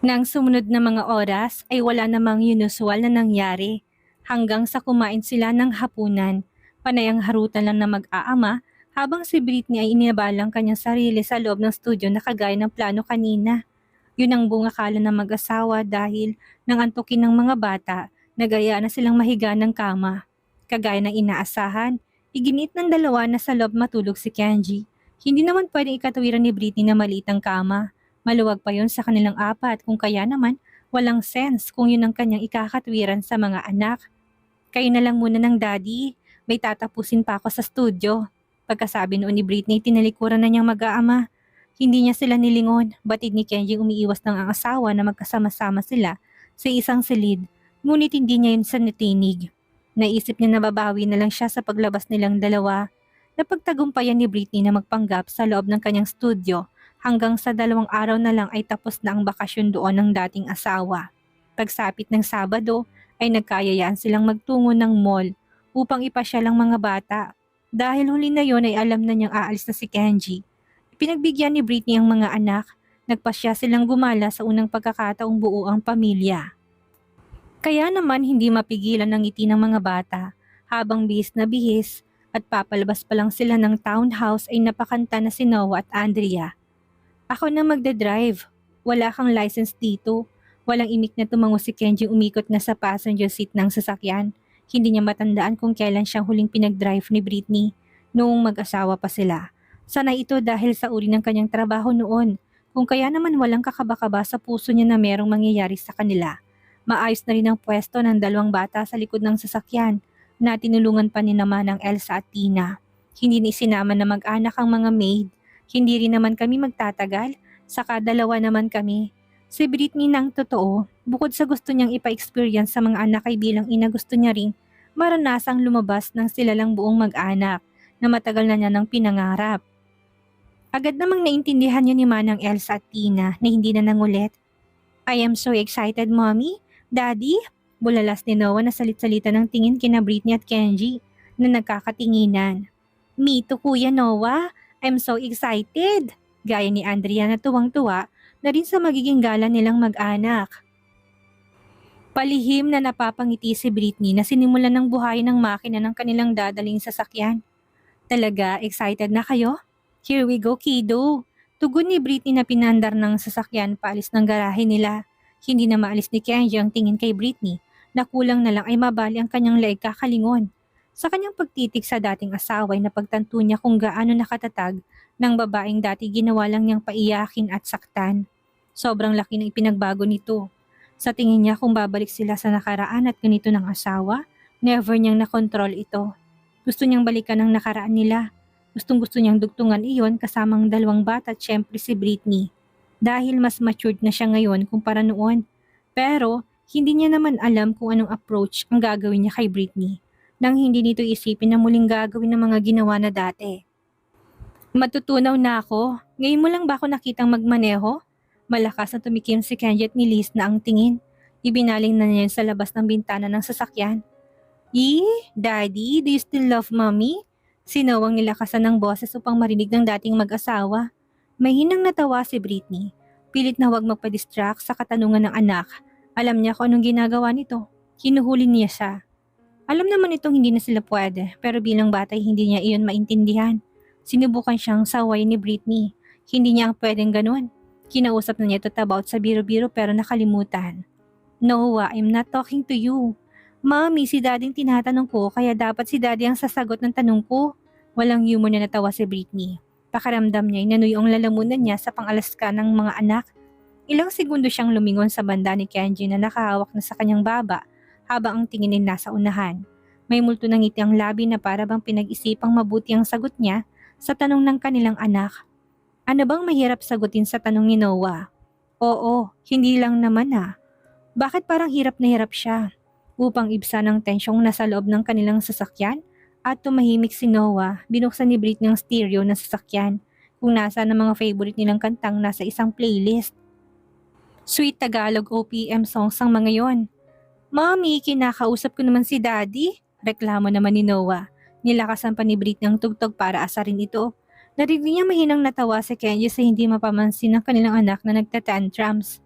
Nang sumunod na mga oras ay wala namang unusual na nangyari hanggang sa kumain sila ng hapunan. Panay ang harutan lang na mag-aama habang si Britney ay inibalang kanyang sarili sa loob ng studio na kagaya ng plano kanina. Yun ang bungakala ng mag-asawa dahil nang antukin ng mga bata, nagaya na silang mahiga ng kama. Kagaya ng inaasahan, iginit ng dalawa na sa loob matulog si Kenji. Hindi naman pwedeng ikatuwiran ni Britney na maliit ang kama. Maluwag pa yun sa kanilang apat kung kaya naman walang sense kung yun ang kanyang ikakatwiran sa mga anak. Kayo na lang muna ng daddy, may tatapusin pa ako sa studio. Pagkasabi noon ni Britney, tinalikuran na niyang mag-aama. Hindi niya sila nilingon, batid ni Kenji umiiwas ng ang asawa na magkasama-sama sila sa isang silid, ngunit hindi niya yun sa natinig. Naisip niya na babawi na lang siya sa paglabas nilang dalawa. Napagtagumpayan ni Britney na magpanggap sa loob ng kanyang studio hanggang sa 2 araw na lang ay tapos na ang bakasyon doon ng dating asawa. Pagsapit ng Sabado ay nagkayayaan silang magtungo ng mall upang ipasyal ang mga bata. Dahil huli na yon ay alam na niyang aalis na si Kenji. Pinagbigyan ni Britney ang mga anak, nagpasya silang gumala sa unang pagkakataong buo ang pamilya. Kaya naman hindi mapigilan ng ngiti ng mga bata habang bihis na bihis at papalabas pa lang sila ng townhouse ay napakanta na si Noah at Andrea. Ako na magdadrive. Wala kang license dito. Walang imik na tumango si Kenji umikot na sa passenger seat ng sasakyan. Hindi niya matandaan kung kailan siyang huling pinag-drive ni Britney noong mag-asawa pa sila. Sanay ito dahil sa uri ng kanyang trabaho noon. Kung kaya naman walang kakaba-kaba sa puso niya na merong mangyayari sa kanila. Maayos na rin ang pwesto ng 2 bata sa likod ng sasakyan na tinulungan pa ni naman ng Elsa at Tina. Hindi ni isinama na mag-anak ang mga maid. Hindi rin naman kami magtatagal, saka 2 naman kami. Si Britney nang totoo, bukod sa gusto niyang ipa-experience sa mga anak ay bilang ina gusto niya ring maranasang lumabas ng sila lang buong mag-anak na matagal na niya nang pinangarap. Agad namang naintindihan niya ni Manang Elsa at Tina na hindi na nangulit. I am so excited, Mommy. Daddy? Bulalas ni Noah na salit-salita ng tingin kina Britney at Kenji na nagkakatinginan. Me too, Kuya Noah. I'm so excited. Gaya ni Andrea na tuwang-tuwa na rin sa magiging gala nilang mag-anak. Palihim na napapangiti si Britney na sinimulan ng buhayin ng makina ng kanilang dadaling sasakyan. Talaga, excited na kayo? Here we go, kiddo. Tugon ni Britney na pinandar ng sasakyan paalis ng garahe nila. Hindi na maalis ni Kenji ang tingin kay Britney na kulang na lang ay mabali ang kanyang leeg kakalingon. Sa kanyang pagtitig sa dating asawa ay napagtanto niya kung gaano nakatatag ng babaeng dati ginawa lang niyang paiyakin at saktan. Sobrang laki ng ipinagbago nito. Sa tingin niya kung babalik sila sa nakaraan at ganito ng asawa, never niyang nakontrol ito. Gusto niyang balikan ang nakaraan nila. Gustong-gusto niyang dugtungan iyon kasamang 2 bata at syempre si Britney. Dahil mas matured na siya ngayon kumpara noon. Pero hindi niya naman alam kung anong approach ang gagawin niya kay Britney nang hindi nito isipin na muling gagawin ng mga ginawa na dati. Matutunaw na ako. Ngayon mo lang ba ako nakitang magmaneho? Malakas na tumikim si Kenji at nilis na ang tingin. Ibinaling na niya sa labas ng bintana ng sasakyan. Daddy, do you still love mommy? Sinawang nilakasan ng boses upang marinig ng dating mag-asawa. Mahinang natawa si Britney. Pilit na huwag magpa-distract sa katanungan ng anak. Alam niya kung anong ginagawa nito. Hinuhuli niya siya. Alam naman itong hindi na sila pwede, pero bilang bata ay hindi niya iyon maintindihan. Sinubukan siyang saway ni Britney. Hindi niya ang pwedeng ganun. Kinausap na niya ito about sa biro-biro pero nakalimutan. Noah, I'm not talking to you. Mami, si Daddy tinatanong ko kaya dapat si Daddy ang sasagot ng tanong ko. Walang humor na natawa si Britney. Pakaramdam niya inanuyo ang lalamunan niya sa pang-alaska ng mga anak. Ilang segundo siyang lumingon sa banda ni Kenji na nakahawak na sa kanyang baba habang ang tingin ay nasa unahan. May multo ng ngiti ang labi na para bang pinag-isipang mabuti ang sagot niya sa tanong ng kanilang anak. Ano bang mahirap sagutin sa tanong ni Noah? Oo, hindi lang naman ah. Bakit parang hirap na hirap siya? Upang ibsan ang tensyong nasa loob ng kanilang sasakyan at tumahimik si Noah, binuksan ni Britney ang stereo ng sasakyan kung nasa ng mga favorite nilang kantang nasa isang playlist. Sweet Tagalog OPM songs ang mga yon. Mommy, kinakausap ko naman si Daddy. Reklamo naman ni Noah. Nilakasan pa ni Britney ang tugtog para asarin ito. Narinig niya mahinang natawa si Kenji sa hindi mapamansin ng kanilang anak na nagtatantrums.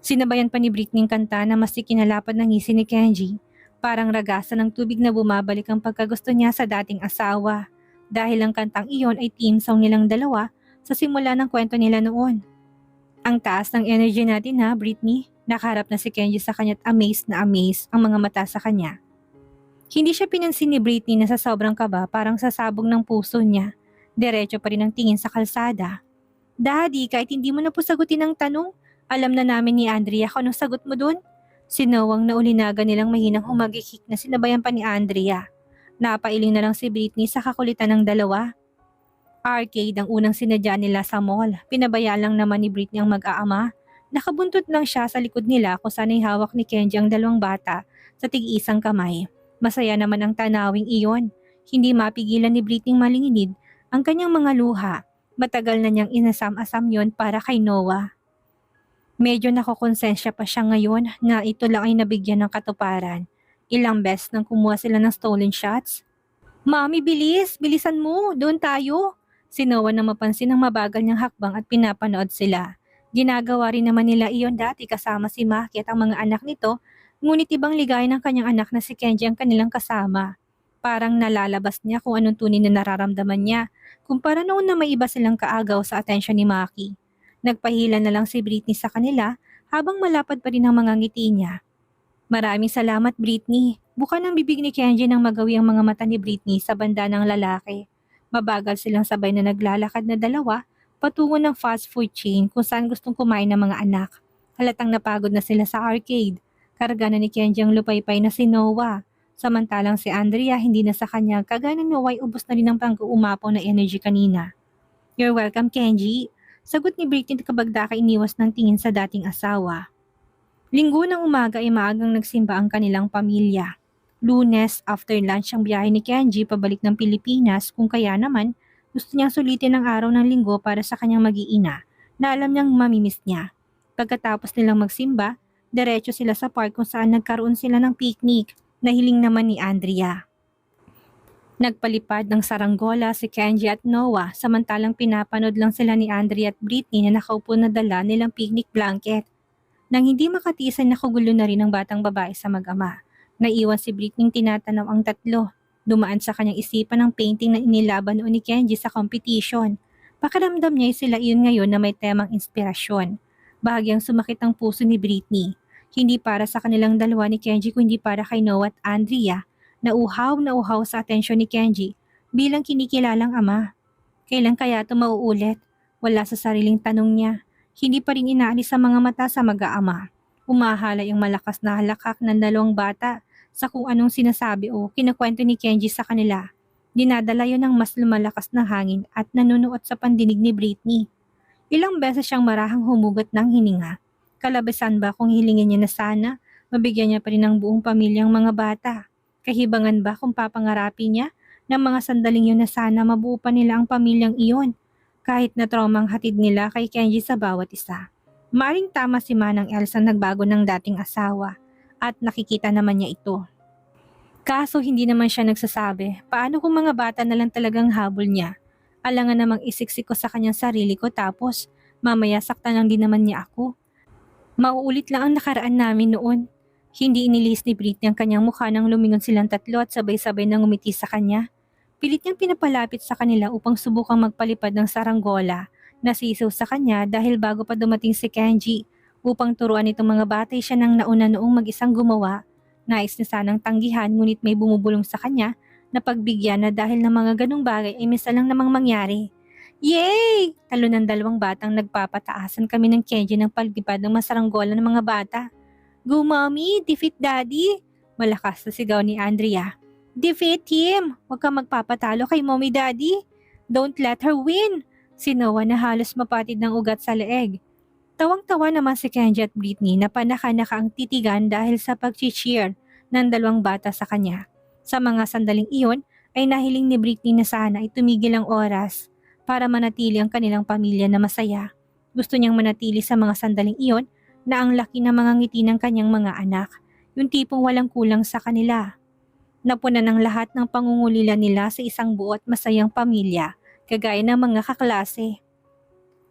Sinabayan pa ni Britney ang kanta na mas ikinalapad ng ngisi ni Kenji. Parang ragasan ng tubig na bumabalik ang pagkagusto niya sa dating asawa. Dahil ang kantang iyon ay team song nilang dalawa sa simula ng kwento nila noon. Ang taas ng energy natin ha, Britney. Nakaharap na si Kenji sa kanya't amazed na amazed ang mga mata sa kanya. Hindi siya pinansin ni Britney na sa sobrang kaba parang sasabog ng puso niya. Diretso pa rin ang tingin sa kalsada. Daddy, kahit hindi mo na po sagutin ang tanong, alam na namin ni Andrea kung anong sagot mo dun. Sinawang na ulinaga nilang mahinang humagikik na sinabayan pa ni Andrea. Napailing na lang si Britney sa kakulitan ng dalawa. Arcade ang unang sinadya nila sa mall. Pinabaya lang naman ni Britney ang mag-aama. Nakabuntot lang siya sa likod nila kung saan ay hawak ni Kenji ang dalawang bata sa tig-isang kamay. Masaya naman ang tanawing iyon. Hindi mapigilan ni Britney malinginid ang kanyang mga luha. Matagal na niyang inasam-asam yon para kay Noah. Medyo nakokonsensya pa siya ngayon na ito lang ay nabigyan ng katuparan. Ilang beses nang kumuha sila ng stolen shots. Mami, bilis! Bilisan mo! Doon tayo! Si Noah na mapansin ang mabagal niyang hakbang at pinapanood sila. Ginagawa rin naman nila iyon dati kasama si Maki at ang mga anak nito, ngunit ibang ligaya ng kanyang anak na si Kenji ang kanilang kasama. Parang nalalabas niya kung anong tunay na nararamdaman niya, kumpara noon na may iba silang kaagaw sa atensyon ni Maki. Nagpahila na lang si Britney sa kanila habang malapad pa rin ang mga ngiti niya. Maraming salamat, Britney. Buka ng bibig ni Kenji nang magawi ang mga mata ni Britney sa banda ng lalaki. Mabagal silang sabay na naglalakad na dalawa patungo ng fast food chain kung saan gustong kumain ng mga anak. Halatang napagod na sila sa arcade. Karga na ni Kenji ang lupaypay na si Noah. Samantalang si Andrea hindi na sa kanya kagaya ng Noah ay ubos na rin ang pang-uumapaw na energy kanina. You're welcome, Kenji. Sagot ni Britney kabagda iniwas ng tingin sa dating asawa. Linggo ng umaga ay maagang nagsimba ang kanilang pamilya. Lunes, after lunch ang biyahe ni Kenji pabalik ng Pilipinas kung kaya naman gusto niyang sulitin ang araw ng linggo para sa kanyang mag-iina na alam niyang mamimiss niya. Pagkatapos nilang magsimba, diretso sila sa park kung saan nagkaroon sila ng picnic na hiling naman ni Andrea. Nagpalipad ng saranggola si Kenji at Noah samantalang pinapanood lang sila ni Andrea at Britney na nakaupo na dala nilang picnic blanket. Nang hindi makatiisan nakugulo na rin ang batang babae sa mag-ama. Naiwan si Britney tinatanaw ang tatlo. Dumaan sa kanyang isipan ang painting na inilaban noon ni Kenji sa competition. Pakiramdam niya sila iyon ngayon na may temang inspirasyon. Bahagyang sumakit ang puso ni Britney. Hindi para sa kanilang dalawa ni Kenji kundi para kay Noah at Andrea na uhaw sa atensyon ni Kenji bilang kinikilalang ama. Kailan kaya ito mauulit? Wala sa sariling tanong niya. Hindi pa rin inaalis sa mga mata sa mag-aama. Umahalay ang malakas na halakak ng dalawang bata sa kung anong sinasabi o kinakwento ni Kenji sa kanila. Dinadala yon ng mas lumalakas na hangin at nanunuot sa pandinig ni Britney. Ilang beses siyang marahang humugot ng hininga. Kalabasan ba kung hilingin niya na sana, mabigyan niya pa rin ang buong pamilyang mga bata? Kahibangan ba kung papangarapin niya ng mga sandaling yun na sana mabuo pa nila ang pamilyang iyon? Kahit na traumang hatid nila kay Kenji sa bawat isa. Maring tama si Manang Elsa nagbago ng dating asawa at nakikita naman niya ito. Kaso hindi naman siya nagsasabi, paano kung mga bata na lang talagang habol niya? Alangan namang isiksik ko sa kanyang sarili ko tapos mamaya saktan lang din naman niya ako. Mauulit lang ang nakaraan namin noon. Hindi inilis ni Britney ang kanyang mukha nang lumingon silang tatlo at sabay-sabay nang umiti sa kanya. Pilit niyang pinapalapit sa kanila upang subukang magpalipad ng saranggola. Nasisaw sa kanya dahil bago pa dumating si Kenji. Upang turuan itong mga batay siya nang nauna noong mag-isang gumawa. Nais na sanang tanggihan ngunit may bumubulong sa kanya na pagbigyan na dahil ng mga ganong bagay ay misa lang namang mangyari. Yay! Talo ng dalawang batang nagpapataasan kami ng Kenji ng paglipad ng masaranggola ng mga bata. Go mommy! Defeat daddy! Malakas na sigaw ni Andrea. Defeat him! Huwag kang magpapatalo kay mommy daddy! Don't let her win! Si Noah na halos mapatid ng ugat sa leeg. Tawang-tawa naman si Kenji at Britney na panaka-naka ang titigan dahil sa pag-cheer ng dalawang bata sa kanya. Sa mga sandaling iyon ay nahiling ni Britney na sana ay tumigil ang oras para manatili ang kanilang pamilya na masaya. Gusto niyang manatili sa mga sandaling iyon na ang laki ng mga ngiti ng kanyang mga anak, yung tipong walang kulang sa kanila. Napuna ng lahat ng pangungulila nila sa isang buo at masayang pamilya, kagaya ng mga kaklase.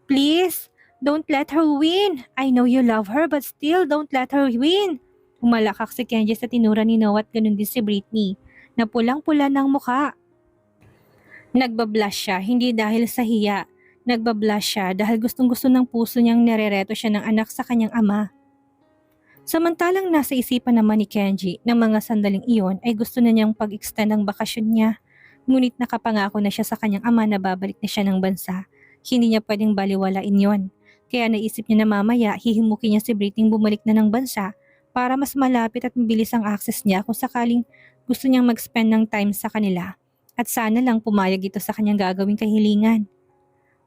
Please, Don't let her win! I know you love her but still don't let her win! Umalakak si Kenji sa tinura ni Noah at ganun din si Britney, na pulang-pula ng mukha. Nagbablush siya hindi dahil sa hiya. Nagbablush siya dahil gustong-gusto ng puso niyang nirereto siya ng anak sa kanyang ama. Samantalang nasa isipan naman ni Kenji ng mga sandaling iyon ay gusto na niyang pag-extend ang bakasyon niya. Ngunit nakapangako na siya sa kanyang ama na babalik na siya ng bansa. Hindi niya pwedeng baliwalain yon. Kaya naisip niya na mamaya hihimukin niya si Britney bumalik na ng bansa para mas malapit at mabilis ang access niya kung sakaling gusto niyang mag-spend ng time sa kanila. At sana lang pumayag ito sa kanyang gagawing kahilingan.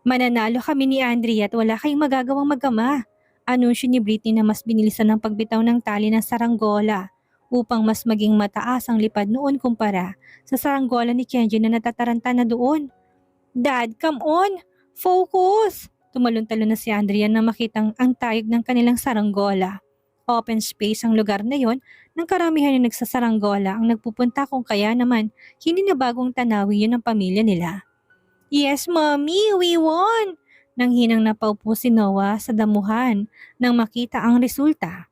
Mananalo kami ni Andrea at wala kayong magagawang mag-ama. Anunsyo ni Britney na mas binilisan ng pagbitaw ng tali ng saranggola upang mas maging mataas ang lipad noon kumpara sa saranggola ni Kenji na natataranta na doon. Dad, come on! Focus! Tumalon-talon na si Andrea na makitang ang tayog ng kanilang saranggola. Open space ang lugar na yon ng karamihan na nagsasaranggola ang nagpupunta kung kaya naman hindi na bagong tanawi yun ng pamilya nila. Yes, Mommy, we won! Nang hinang napaupo si Noah sa damuhan nang makita ang resulta.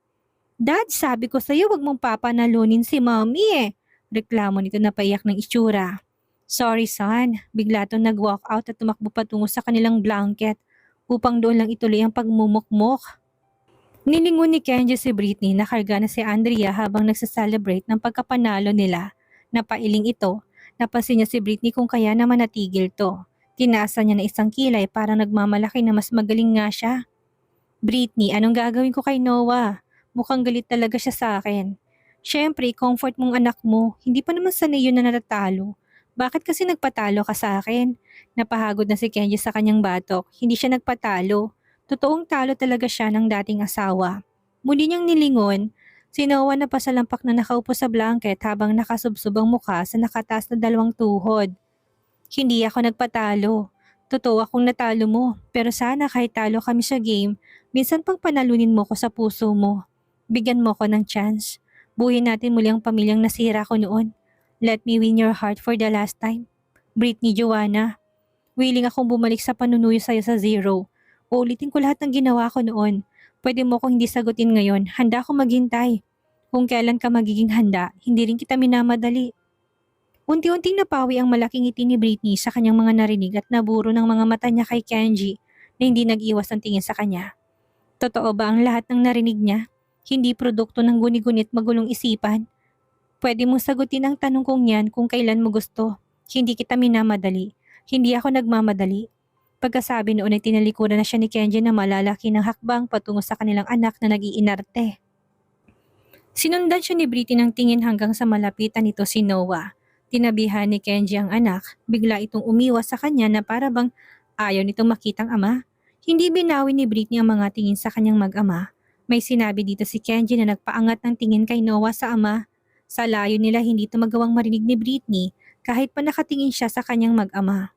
Dad, sabi ko sa'yo wag mong papanalunin si Mommy eh. Reklamo nito na paiyak ng itsura. Sorry son, bigla to nag-walk out at tumakbo patungo sa kanilang blanket upang doon lang ituloy ang pagmumukmok. Nilingon ni Kenji si Britney na karga na si Andrea habang nagsa-celebrate ng pagkapanalo nila. Napailing ito, napansin niya si Britney kung kaya naman natigil to. Tinasa niya na isang kilay para nagmamalaki na mas magaling nga siya. Britney, anong gagawin ko kay Noah? Mukhang galit talaga siya sa akin. Siyempre, comfort mong anak mo, hindi pa naman sanay yun na natatalo. Bakit kasi nagpatalo ka sa akin? Napahagod na si Kenji sa kanyang batok, hindi siya nagpatalo. Totoong talo talaga siya ng dating asawa. Muli niyang nilingon, si Noah na pasalampak na nakaupo sa blanket habang nakasubsob ang mukha sa nakataas na dalawang tuhod. Hindi ako nagpatalo. Totoo akong natalo mo, pero sana kahit talo kami sa game, minsan pang panalunin mo ko sa puso mo. Bigyan mo ko ng chance. Buhin natin muli ang pamilyang nasira ko noon. Let me win your heart for the last time. Britney Joanna, willing akong bumalik sa panunuyo sa'yo sa zero. Uulitin ko lahat ng ginawa ko noon. Pwede mo kong hindi sagutin ngayon, handa akong maghintay. Kung kailan ka magiging handa, hindi rin kita minamadali. Unti-unting napawi ang malaking ngiti ni Britney sa kanyang mga narinig at naburo ng mga mata niya kay Kenji na hindi nag-iwas ng tingin sa kanya. Totoo ba ang lahat ng narinig niya? Hindi produkto ng guni-gunit magulong isipan? Pwede mong sagutin ang tanong kong yan kung kailan mo gusto. Hindi kita minamadali. Hindi ako nagmamadali. Pagkasabi noon ay tinalikuran na siya ni Kenji na malalaki ng hakbang patungo sa kanilang anak na nag-iinarte. Sinundan siya ni Britney ng tingin hanggang sa malapitan nito si Noah. Tinabihan ni Kenji ang anak, bigla itong umiwas sa kanya na para bang ayaw nitong makitang ama. Hindi binawi ni Britney ang mga tingin sa kanyang mag-ama. May sinabi dito si Kenji na nagpaangat ng tingin kay Noah sa ama. Sa layo nila hindi ito magawang marinig ni Britney kahit pa nakatingin siya sa kanyang mag-ama.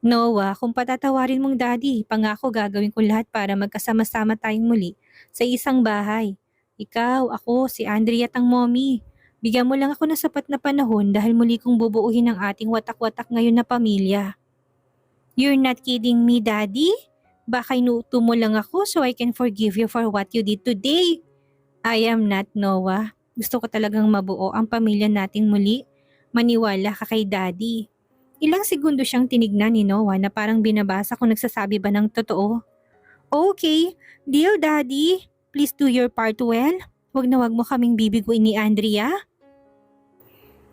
Noah, kung patatawarin mong daddy, pangako gagawin ko lahat para magkasama-sama tayong muli sa isang bahay. Ikaw, ako, si Andrea at ang mommy. Bigyan mo lang ako ng sapat na panahon dahil muli kong bubuuhin ang ating watak-watak ngayon na pamilya. You're not kidding me, Daddy? Baka inuuto mo lang ako so I can forgive you for what you did today. I am not, Noah. Gusto ko talagang mabuo ang pamilya nating muli. Maniwala ka kay Daddy. Ilang segundo siyang tinignan ni Noah na parang binabasa kung nagsasabi ba ng totoo. Okay, deal Daddy. Please do your part well. Wag na wag mo kaming bibiguin ni Andrea.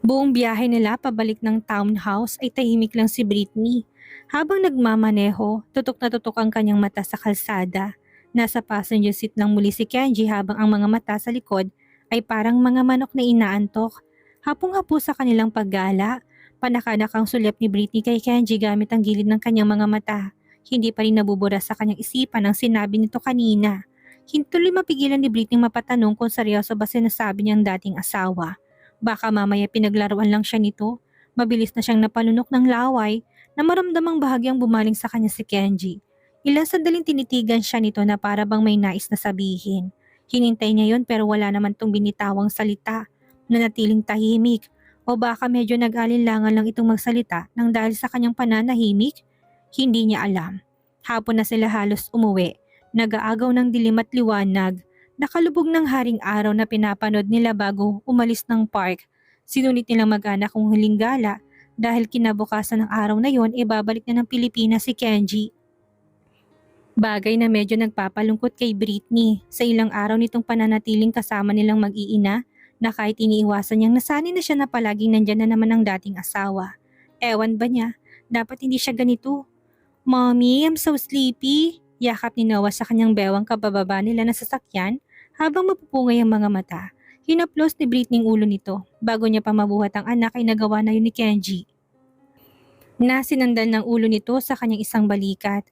Buong biyahe nila pabalik ng townhouse ay tahimik lang si Britney. Habang nagmamaneho, tutok na tutok ang kanyang mata sa kalsada. Nasa passenger seat lang muli si Kenji habang ang mga mata sa likod ay parang mga manok na inaantok. Hapong-hapo sa kanilang paggala, panakanak ang sulyap ni Britney kay Kenji gamit ang gilid ng kanyang mga mata. Hindi pa rin nabubura sa kanyang isipan ang sinabi nito kanina. Hindi tuloy mapigilan ni Britney mapatanong kung seryoso ba sinasabi niyang dating asawa. Baka mamaya pinaglaruan lang siya nito. Mabilis na siyang napalunok ng laway na maramdamang bahagyang bumaling sa kanya si Kenji. Ilang sandaling tinitigan siya nito na para bang may nais na sabihin. Hinintay niya yon pero wala naman tong binitawang salita. Nanatiling tahimik o baka medyo nag-alinlangan lang itong magsalita nang dahil sa kanyang pananahimik? Hindi niya alam. Hapon na sila halos umuwi Nag-aagaw ng dilim at liwanag. Nakalubog ng haring araw na pinapanood nila bago umalis ng park. Sinunit nilang mag-anak kung huling gala dahil kinabukasan ng araw na yon ibabalik na ng Pilipinas si Kenji. Bagay na medyo nagpapalungkot kay Britney sa ilang araw nitong pananatiling kasama nilang mag-iina na kahit iniiwasan niyang nasanay na siya na palaging nandyan na naman ang dating asawa. Ewan ba niya, dapat hindi siya ganito. Mommy, I'm so sleepy. Yakap ni Noah sa kanyang bewang kabababa nila na sasakyan habang mapupungay ang mga mata. Hinaplos ni Britney ang ulo nito. Bago niya pa mabuhat ang anak ay nagawa na yun ni Kenji. Nasinandal ng ulo nito sa kanyang isang balikat.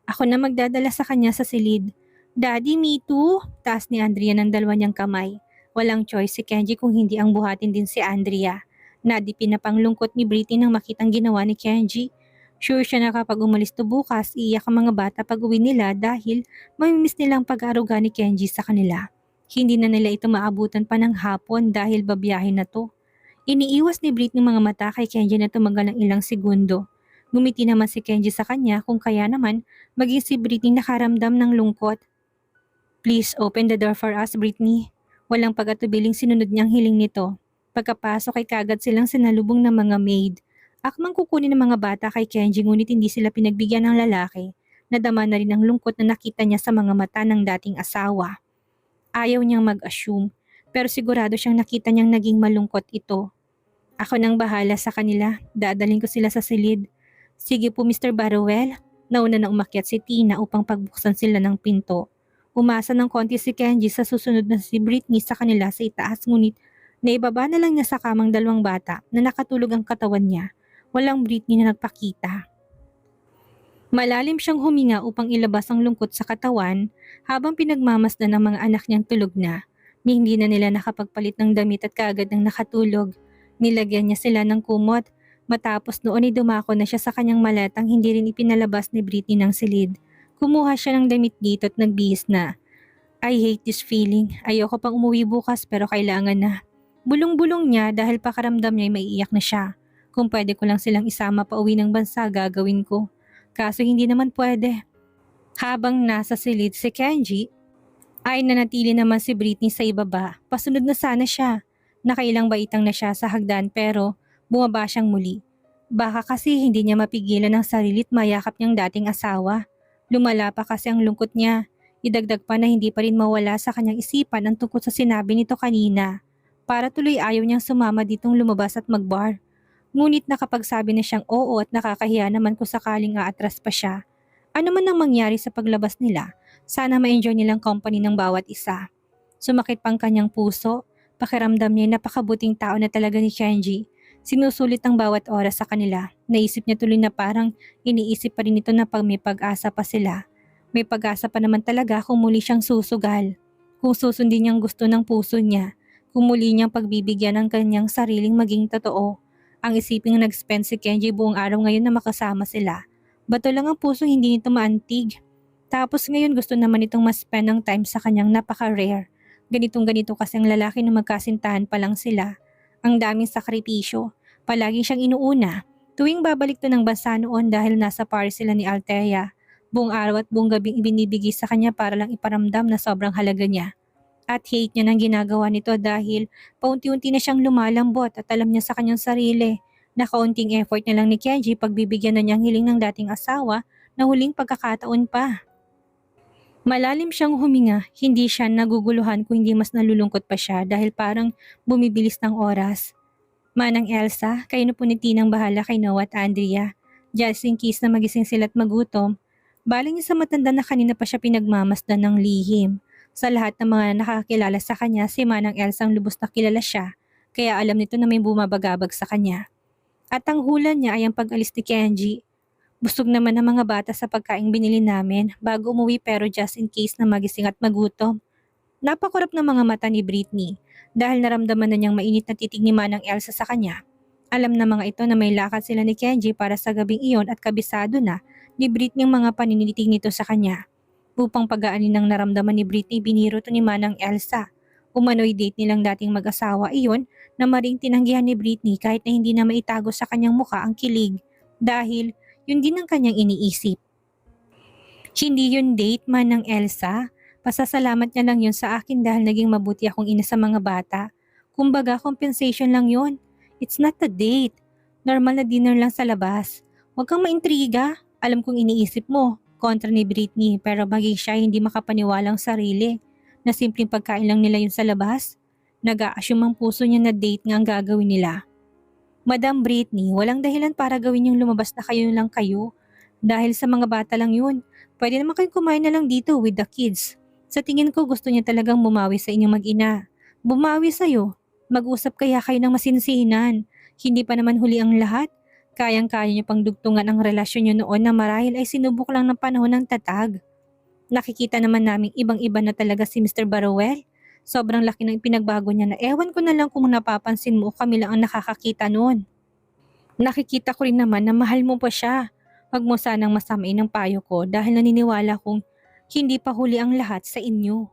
Ako na magdadala sa kanya sa silid. Daddy, me too. Taas ni Andrea ng dalawa niyang kamay. Walang choice si Kenji kung hindi ang buhatin din si Andrea. Nadipin na panglungkot ni Britney nang makitang ginawa ni Kenji. Sure siya na kapag umalis to bukas, iiyak ang mga bata pag uwi nila dahil mamimiss nilang pag-aaruga ni Kenji sa kanila. Hindi na nila ito maabutan pa ng hapon dahil babiyahin na to. Iniiwas ni Britney mga mata kay Kenji na tumagal ng ilang segundo. Ngumiti naman si Kenji sa kanya kung kaya naman maging si Britney nakaramdam ng lungkot. Please open the door for us, Britney. Walang pag-atubiling sinunod niyang hiling nito. Pagkapasok ay kagad silang sinalubong ng mga maid. Akmang kukunin ng mga bata kay Kenji ngunit hindi sila pinagbigyan ng lalaki. Nadama na rin ang lungkot na nakita niya sa mga mata ng dating asawa. Ayaw niyang mag-assume pero sigurado siyang nakita niyang naging malungkot ito. Ako nang bahala sa kanila, dadalhin ko sila sa silid. Sige po Mr. Barrowell. Nauna na umakyat si Tina upang pagbuksan sila ng pinto. Umasa ng konti si Kenji sa susunod na si Britney sa kanila sa itaas ngunit naibaba na lang niya sa kamang dalawang bata na nakatulog ang katawan niya. Walang Britney na nagpakita. Malalim siyang huminga upang ilabas ang lungkot sa katawan habang pinagmamasdan ng mga anak niyang tulog na. Hindi na nila nakapagpalit ng damit at kaagad nang nakatulog. Nilagyan niya sila ng kumot. Matapos noon ay dumako na siya sa kanyang maletang hindi rin ipinalabas ni Britney ng silid. Kumuha siya ng damit dito at nagbihis na. I hate this feeling. Ayoko pang umuwi bukas pero kailangan na. Bulong-bulong niya dahil pakaramdam niya ay maiiyak na siya. Kung pwede ko lang silang isama pa uwi ng bansa gagawin ko. Kaso hindi naman pwede. Habang nasa silid si Kenji, ay nanatili naman si Britney sa ibaba. Pasunod na sana siya. Nakailang baitang na siya sa hagdan pero bumaba siyang muli. Baka kasi hindi niya mapigilan ang sarili at mayakap niyang dating asawa. Lumala pa kasi ang lungkot niya. Idagdag pa na hindi pa rin mawala sa kanyang isipan ang tungkol sa sinabi nito kanina. Para tuloy ayaw niyang sumama ditong lumabas at magbar. Ngunit nakapagsabi na siyang oo at nakakahiya naman kung sakaling aatras pa siya. Ano man ang mangyari sa paglabas nila, sana ma-enjoy nilang company ng bawat isa. Sumakit pang kanyang puso. Pakiramdam niya napakabuting tao na talaga ni Kenji. Sinusulit ang bawat oras sa kanila. Naisip niya tuloy na parang iniisip pa rin ito na pag may pag-asa pa sila. May pag-asa pa naman talaga kung muli siyang susugal. Kung susundin niyang gusto ng puso niya. Kung muli niyang pagbibigyan ng kanyang sariling maging totoo. Ang isiping nag-spend si Kenji buong araw ngayon na makasama sila. Bato lang ang puso hindi nito maantig. Tapos ngayon gusto naman itong mas-spend ng time sa kanyang napaka-rare. Ganitong-ganito kasi ang lalaki na magkasintahan pa lang sila. Ang daming sakripisyo. Palagi siyang inuuna. Tuwing babalik to ng bansa noon dahil nasa Paris sila ni Althea. Buong araw at buong gabing ibinibigay sa kanya para lang iparamdam na sobrang halaga niya. At hate niya ng ginagawa nito dahil paunti-unti na siyang lumalambot at alam niya sa kanyang sarili na kaunting effort na lang ni Kenji pagbibigyan na niyang hiling ng dating asawa na huling pagkakataon pa. Malalim siyang huminga, hindi siya naguguluhan kung hindi mas nalulungkot pa siya dahil parang bumibilis ng oras. Manang Elsa, kayo na po ni Tinang bahala kay Noah at Andrea. Just in case na magising sila at magutom. Baling niya sa matanda na kanina pa siya pinagmamasdan ng lihim. Sa lahat ng mga nakakilala sa kanya, si Manang Elsa ang lubos na kilala siya, kaya alam nito na may bumabagabag sa kanya. At ang hula niya ay ang pag-alis ni Kenji. Busog naman ang mga bata sa pagkaing binili namin bago umuwi pero just in case na magising at magutom. Napakurap ng mga mata ni Britney dahil naramdaman na niyang mainit na titig ni Manang Elsa sa kanya. Alam na mga ito na may lakad sila ni Kenji para sa gabing iyon at kabisado na ni Britney ang mga paninitig nito sa kanya. Upang pagaanin ng naramdaman ni Britney, biniro to ni Manang Elsa. Umano'y date nilang dating mag-asawa iyon na maring tinanggihan ni Britney kahit na hindi na maitago sa kanyang muka ang kilig dahil yun din ang kanyang iniisip. Hindi yun date man ng Elsa. Pasasalamat niya lang yun sa akin dahil naging mabuti akong ina sa mga bata. Kumbaga, compensation lang yun. It's not a date. Normal na dinner lang sa labas. Huwag kang maintriga. Alam kong iniisip mo, kontra ni Britney, pero maging siya hindi makapaniwalang sarili na simpleng pagkain lang nila yun sa labas. Nag-a-assume ang puso niya na date nga ang gagawin nila. Madam Britney, walang dahilan para gawin yung lumabas na kayo lang kayo. Dahil sa mga bata lang yun. Pwede naman kayong kumain na lang dito with the kids. Sa tingin ko gusto niya talagang bumawi sa inyong mag-ina. Bumawi sa'yo. Mag-usap kaya kayo ng masinsinan. Hindi pa naman huli ang lahat. Kayang-kaya niyo pang dugtungan ang relasyon niyo noon na marahil ay sinubok lang ng panahon ng tatag. Nakikita naman naming ibang-iba na talaga si Mr. Barroel. Sobrang laki ng pinagbago niya na ewan ko na lang kung napapansin mo o kami lang ang nakakakita noon. Nakikita ko rin naman na mahal mo pa siya. Wag mo sanang masamain ang payo ko dahil naniniwala kong hindi pa huli ang lahat sa inyo.